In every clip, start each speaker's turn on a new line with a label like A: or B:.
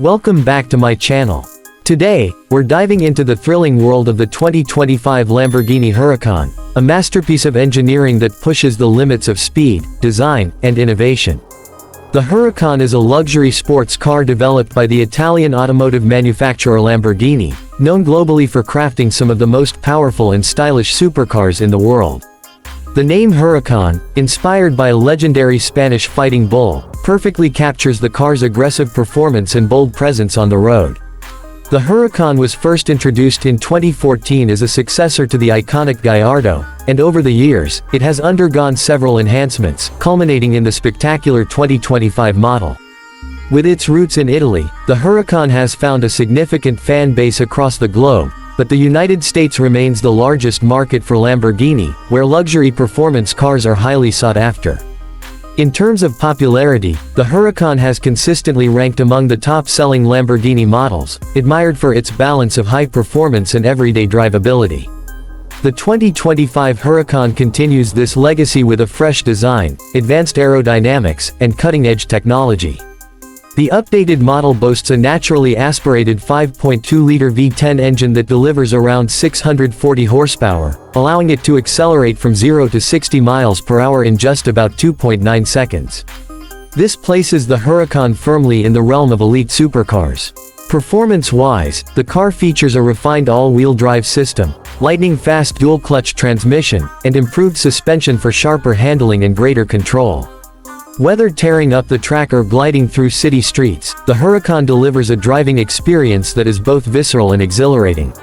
A: Welcome back to my channel. Today, we're diving into the thrilling world of the 2025 Lamborghini Huracan, a masterpiece of engineering that pushes the limits of speed, design, and innovation. The Huracan is a luxury sports car developed by the Italian automotive manufacturer Lamborghini, known globally for crafting some of the most powerful and stylish supercars in the world. The name Huracan, inspired by a legendary Spanish fighting bull, perfectly captures the car's aggressive performance and bold presence on the road. The Huracan was first introduced in 2014 as a successor to the iconic Gallardo, and over the years, it has undergone several enhancements, culminating in the spectacular 2025 model. With its roots in Italy, the Huracan has found a significant fan base across the globe, but the United States remains the largest market for Lamborghini, where luxury performance cars are highly sought after. In terms of popularity, the Huracan has consistently ranked among the top-selling Lamborghini models, admired for its balance of high performance and everyday drivability. The 2025 Huracan continues this legacy with a fresh design, advanced aerodynamics, and cutting-edge technology. The updated model boasts a naturally aspirated 5.2-liter V10 engine that delivers around 640 horsepower, allowing it to accelerate from 0 to 60 miles per hour in just about 2.9 seconds. This places the Huracan firmly in the realm of elite supercars. Performance-wise, the car features a refined all-wheel drive system, lightning-fast dual-clutch transmission, and improved suspension for sharper handling and greater control. Whether tearing up the track or gliding through city streets, the Huracan delivers a driving experience that is both visceral and exhilarating.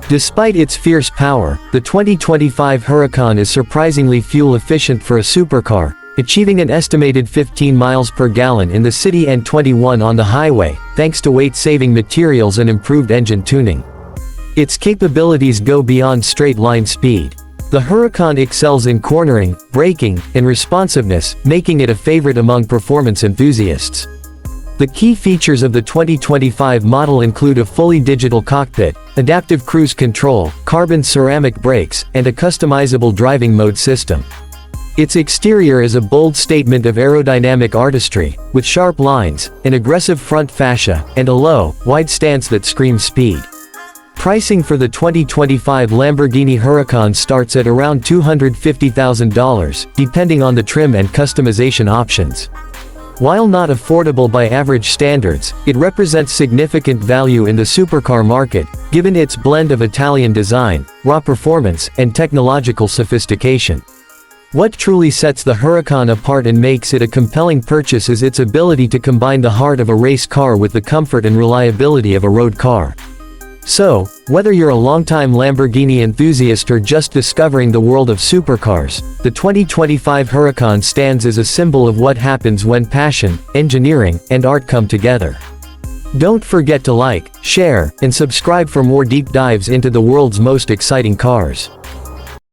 A: Despite its fierce power, the 2025 Huracan is surprisingly fuel-efficient for a supercar, achieving an estimated 15 miles per gallon in the city and 21 on the highway, thanks to weight-saving materials and improved engine tuning. Its capabilities go beyond straight-line speed. The Huracan excels in cornering, braking, and responsiveness, making it a favorite among performance enthusiasts. The key features of the 2025 model include a fully digital cockpit, adaptive cruise control, carbon ceramic brakes, and a customizable driving mode system. Its exterior is a bold statement of aerodynamic artistry, with sharp lines, an aggressive front fascia, and a low, wide stance that screams speed. Pricing for the 2025 Lamborghini Huracan starts at around $250,000, depending on the trim and customization options. While not affordable by average standards, it represents significant value in the supercar market, given its blend of Italian design, raw performance, and technological sophistication. What truly sets the Huracan apart and makes it a compelling purchase is its ability to combine the heart of a race car with the comfort and reliability of a road car. So, whether you're a longtime Lamborghini enthusiast or just discovering the world of supercars, the 2025 Huracan stands as a symbol of what happens when passion, engineering, and art come together. Don't forget to like, share, and subscribe for more deep dives into the world's most exciting cars.